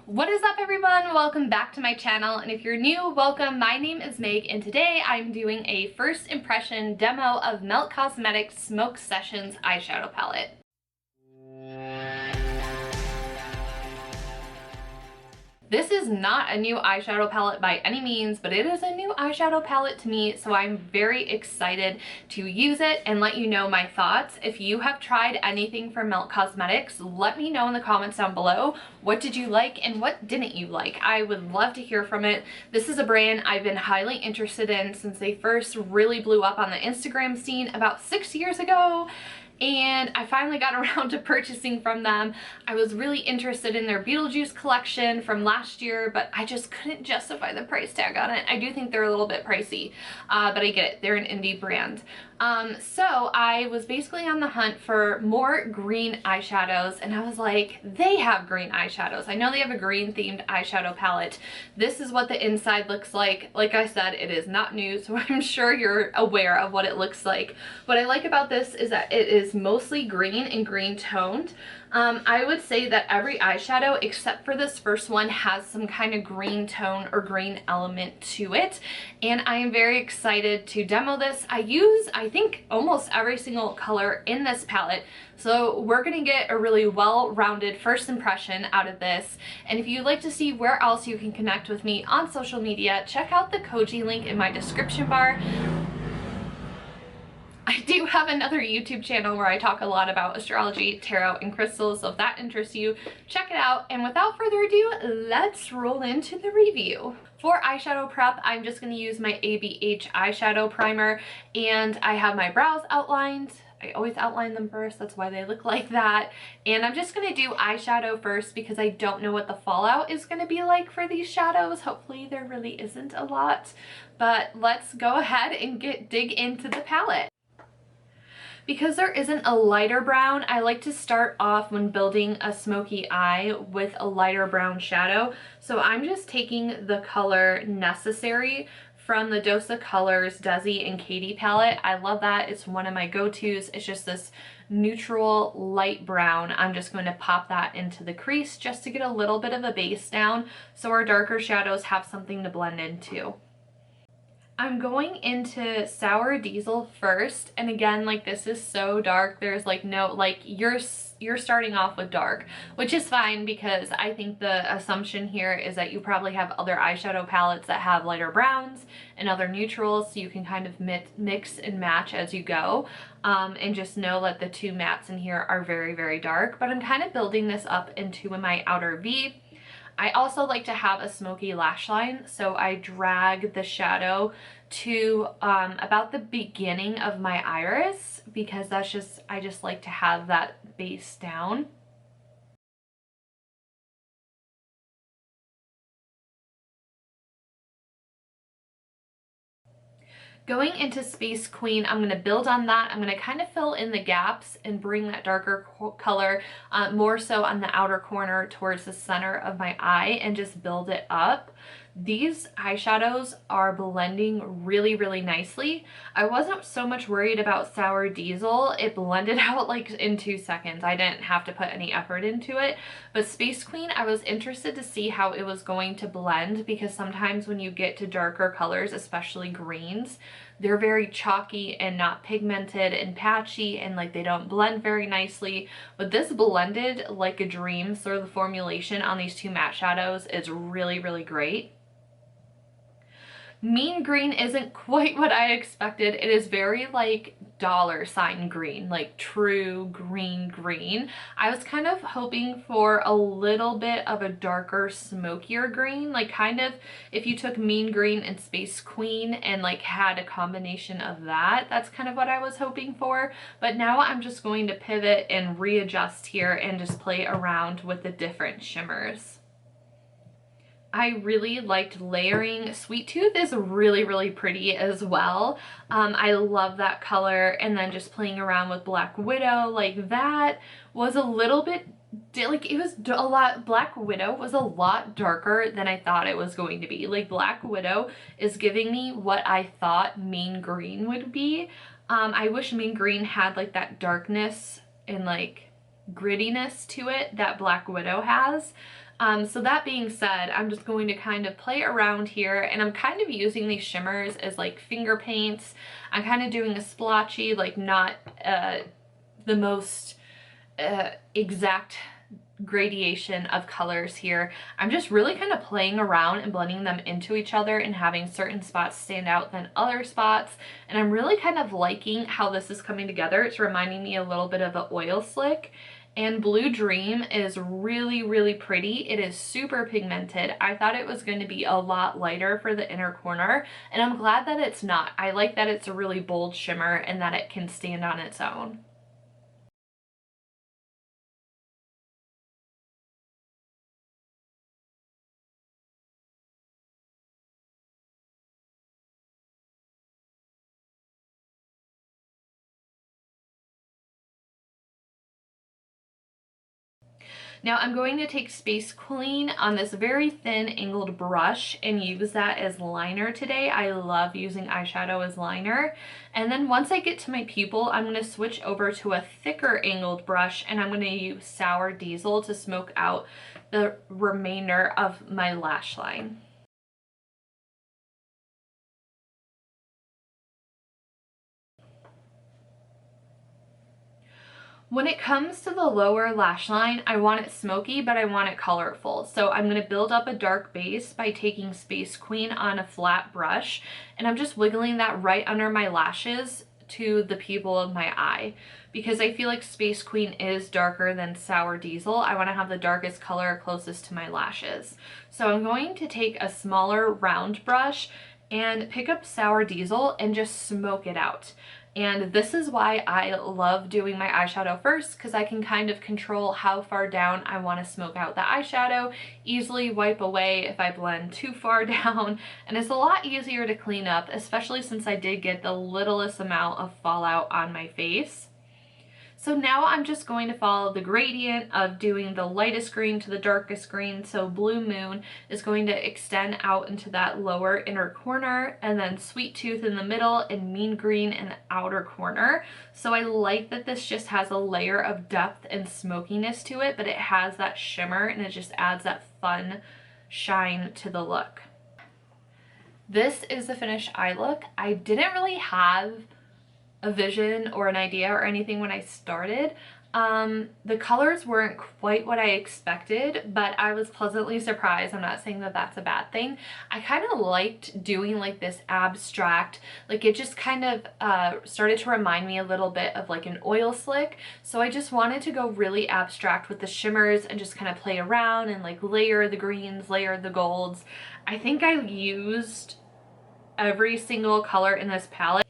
What is up, everyone? Welcome back to my channel, and if you're new, welcome. My name is Meg, and today I'm doing a first impression demo of Melt Cosmetics Smoke Sessions eyeshadow palette. This is not a new eyeshadow palette by any means, but it is a new eyeshadow palette to me, so I'm very excited to use it and let you know my thoughts. If you have tried anything from Melt Cosmetics, let me know in the comments down below. What did you like and what didn't you like? I would love to hear from it. This is a brand I've been highly interested in since they first really blew up on the Instagram scene about 6 years ago. And I finally got around to purchasing from them. I was really interested in their Beetlejuice collection from last year, but I just couldn't justify the price tag on it. I do think they're a little bit pricey, but I get it. They're an indie brand. So I was basically on the hunt for more green eyeshadows, and I was like, they have green eyeshadows. I know they have a green themed eyeshadow palette. This is what the inside looks like. Like I said, it is not new, so I'm sure you're aware of what it looks like. What I like about this is that it is mostly green and green toned. I would say that every eyeshadow except for this first one has some kind of green tone or green element to it, and I am very excited to demo this. I use, I think, almost every single color in this palette, so we're gonna get a really well-rounded first impression out of this. And if you'd like to see where else you can connect with me on social media, check out the Koji link in my description bar. I do have another YouTube channel where I talk a lot about astrology, tarot, and crystals, so if that interests you, check it out. And without further ado, let's roll into the review. For eyeshadow prep, I'm just going to use my ABH eyeshadow primer, and I have my brows outlined. I always outline them first, that's why they look like that. And I'm just going to do eyeshadow first because I don't know what the fallout is going to be like for these shadows. Hopefully there really isn't a lot, but let's go ahead and dig into the palette. Because there isn't a lighter brown, I like to start off when building a smoky eye with a lighter brown shadow. So I'm just taking the color Necessary from the Dosa Colors Desi and Kvd palette. I love that. It's one of my go-tos. It's just this neutral light brown. I'm just going to pop that into the crease just to get a little bit of a base down so our darker shadows have something to blend into. I'm going into Sour Diesel first, and again, like, this is so dark. There's like no, like, you're starting off with dark, which is fine because I think the assumption here is that you probably have other eyeshadow palettes that have lighter browns and other neutrals, so you can kind of mix and match as you go, and just know that the two mattes in here are very, very dark. But I'm kind of building this up into my outer V. I also like to have a smoky lash line, so I drag the shadow to about the beginning of my iris because that's just, I just like to have that base down. Going into Space Queen, I'm going to build on that. I'm going to kind of fill in the gaps and bring that darker color more so on the outer corner towards the center of my eye and just build it up. These eyeshadows are blending really, really nicely. I wasn't so much worried about Sour Diesel. It blended out like in 2 seconds. I didn't have to put any effort into it. But Space Queen, I was interested to see how it was going to blend because sometimes when you get to darker colors, especially greens, they're very chalky and not pigmented and patchy, and like they don't blend very nicely. But this blended like a dream, so the formulation on these two matte shadows is really, really great. Mean Green isn't quite what I expected. It is very like $ green, like true green. I was kind of hoping for a little bit of a darker, smokier green, like kind of if you took Mean Green and Space Queen and like had a combination of that. That's kind of what I was hoping for. But now I'm just going to pivot and readjust here and just play around with the different shimmers. I really liked layering. Sweet Tooth is really, really pretty as well. I love that color. And then just playing around with Black Widow, like that was a little bit, like it was a lot, Black Widow was a lot darker than I thought it was going to be. Like Black Widow is giving me what I thought Mean Green would be. I wish Mean Green had like that darkness and like grittiness to it that Black Widow has. So that being said, I'm just going to kind of play around here, and I'm kind of using these shimmers as like finger paints. I'm kind of doing a splotchy, like not the most exact gradation of colors here. I'm just really kind of playing around and blending them into each other and having certain spots stand out than other spots, and I'm really kind of liking how this is coming together. It's reminding me a little bit of an oil slick, and Blue Dream is really, really pretty. It is super pigmented. I thought it was going to be a lot lighter for the inner corner, and I'm glad that it's not. I like that it's a really bold shimmer and that it can stand on its own. Now I'm going to take Space Queen on this very thin angled brush and use that as liner today. I love using eyeshadow as liner. And then once I get to my pupil, I'm going to switch over to a thicker angled brush, and I'm going to use Sour Diesel to smoke out the remainder of my lash line. When it comes to the lower lash line, I want it smoky, but I want it colorful. So I'm going to build up a dark base by taking Space Queen on a flat brush, and I'm just wiggling that right under my lashes to the pupil of my eye. Because I feel like Space Queen is darker than Sour Diesel, I want to have the darkest color closest to my lashes. So I'm going to take a smaller round brush and pick up Sour Diesel and just smoke it out. And this is why I love doing my eyeshadow first, because I can kind of control how far down I want to smoke out the eyeshadow, easily wipe away if I blend too far down, and it's a lot easier to clean up, especially since I did get the littlest amount of fallout on my face. So now I'm just going to follow the gradient of doing the lightest green to the darkest green. So Blue Moon is going to extend out into that lower inner corner, and then Sweet Tooth in the middle, and Mean Green in the outer corner. So I like that this just has a layer of depth and smokiness to it, but it has that shimmer and it just adds that fun shine to the look. This is the finished eye look. I didn't really have a vision or an idea or anything when I started. The colors weren't quite what I expected, but I was pleasantly surprised. I'm not saying that that's a bad thing. I kind of liked doing like this abstract, like it just kind of started to remind me a little bit of like an oil slick. So I just wanted to go really abstract with the shimmers and just kind of play around and like layer the greens, layer the golds. I think I used every single color in this palette.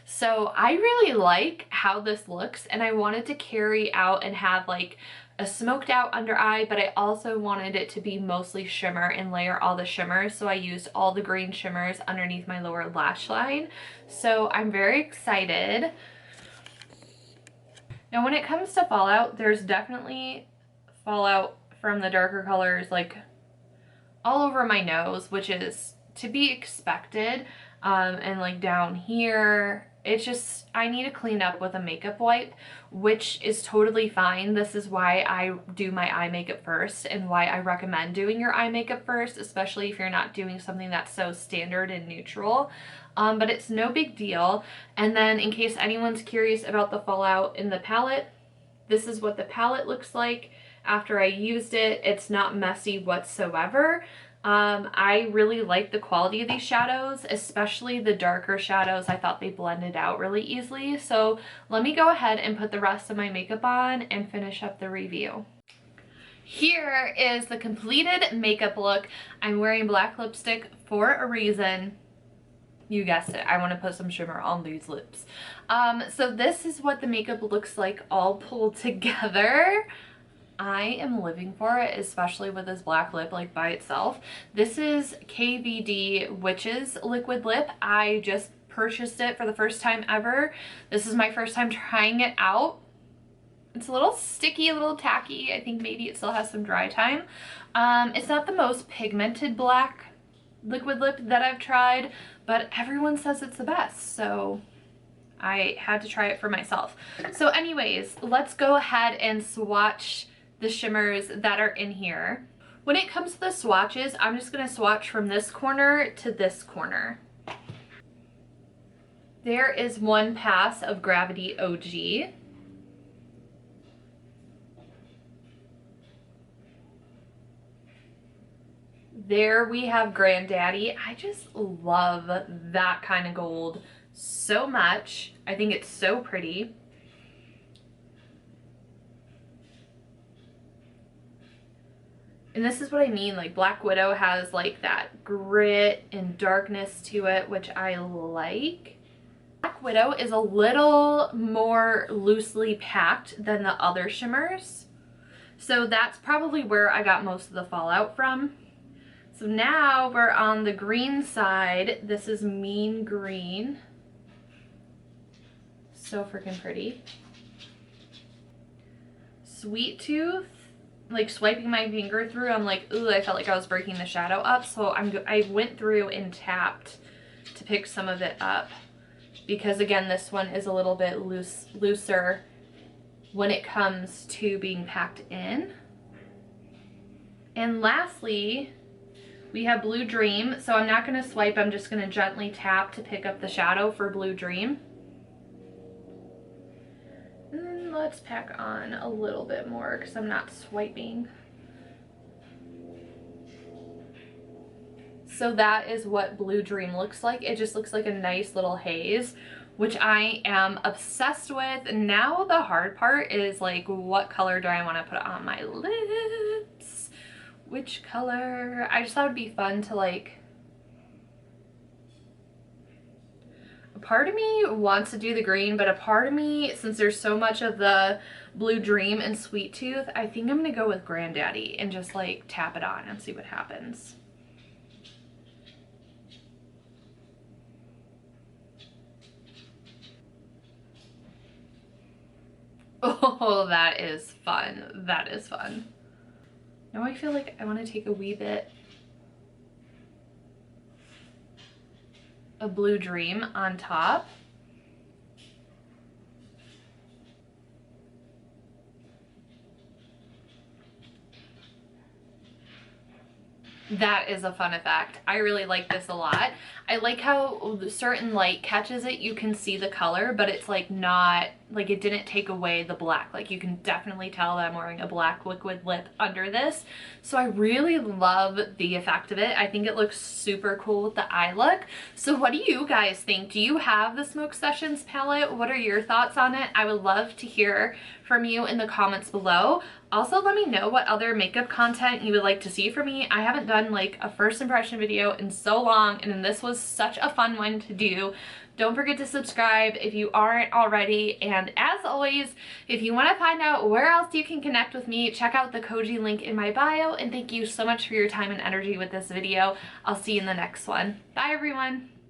So I really like how this looks, and I wanted to carry out and have like a smoked out under eye, but I also wanted it to be mostly shimmer and layer all the shimmers. So I used all the green shimmers underneath my lower lash line. So I'm very excited. Now when it comes to fallout, there's definitely fallout from the darker colors like all over my nose, which is to be expected, and like down here. It's just, I need to clean up with a makeup wipe, which is totally fine. This is why I do my eye makeup first, and why I recommend doing your eye makeup first, especially if you're not doing something that's so standard and neutral. But it's no big deal. And then in case anyone's curious about the fallout in the palette, this is what the palette looks like after I used it. It's not messy whatsoever. I really like the quality of these shadows, especially the darker shadows. I thought they blended out really easily. So let me go ahead and put the rest of my makeup on and finish up the review. Here is the completed makeup look. I'm wearing black lipstick for a reason. You guessed it, I want to put some shimmer on these lips. So this is what the makeup looks like all pulled together. I am living for it, especially with this black lip like by itself. This is Kvd Witches Liquid Lip. I just purchased it for the first time ever. This is my first time trying it out. It's a little sticky, a little tacky. I think maybe it still has some dry time. It's not the most pigmented black liquid lip that I've tried, but everyone says it's the best, so I had to try it for myself. So anyways, let's go ahead and swatch the shimmers that are in here. When it comes to the swatches, I'm just going to swatch from this corner to this corner. There is one pass of Gravity OG. There we have Granddaddy. I just love that kind of gold so much. I think it's so pretty. And this is what I mean, like Black Widow has like that grit and darkness to it, which I like. Black Widow is a little more loosely packed than the other shimmers. So that's probably where I got most of the fallout from. So now we're on the green side. This is Mean Green. So freaking pretty. Sweet Tooth. Like swiping my finger through, I'm like, ooh, I felt like I was breaking the shadow up. So I went through and tapped to pick some of it up. Because again, this one is a little bit looser when it comes to being packed in. And lastly, we have Blue Dream. So I'm not going to swipe, I'm just going to gently tap to pick up the shadow for Blue Dream. And then let's pack on a little bit more because I'm not swiping. So that is what Blue Dream looks like. It just looks like a nice little haze, which I am obsessed with. Now the hard part is like, what color do I want to put on my lips? Which color? I just thought it'd be fun to like, a part of me wants to do the green, but a part of me, since there's so much of the Blue Dream and Sweet Tooth, I think I'm gonna go with Granddaddy and just like tap it on and see what happens. Oh, that is fun. That is fun. Now I feel like I want to take a wee bit of Blue Dream on top. That is a fun effect. I really like this a lot. I like how certain light catches it. You can see the color, but it's like not, like it didn't take away the black. Like you can definitely tell that I'm wearing a black liquid lip under this. So I really love the effect of it. I think it looks super cool with the eye look. So what do you guys think? Do you have the Smoke Sessions palette? What are your thoughts on it? I would love to hear from you in the comments below. Also, let me know what other makeup content you would like to see from me. I haven't done like a first impression video in so long, and this was such a fun one to do. Don't forget to subscribe if you aren't already, and as always, if you want to find out where else you can connect with me, check out the Kvd link in my bio, and thank you so much for your time and energy with this video. I'll see you in the next one. Bye everyone!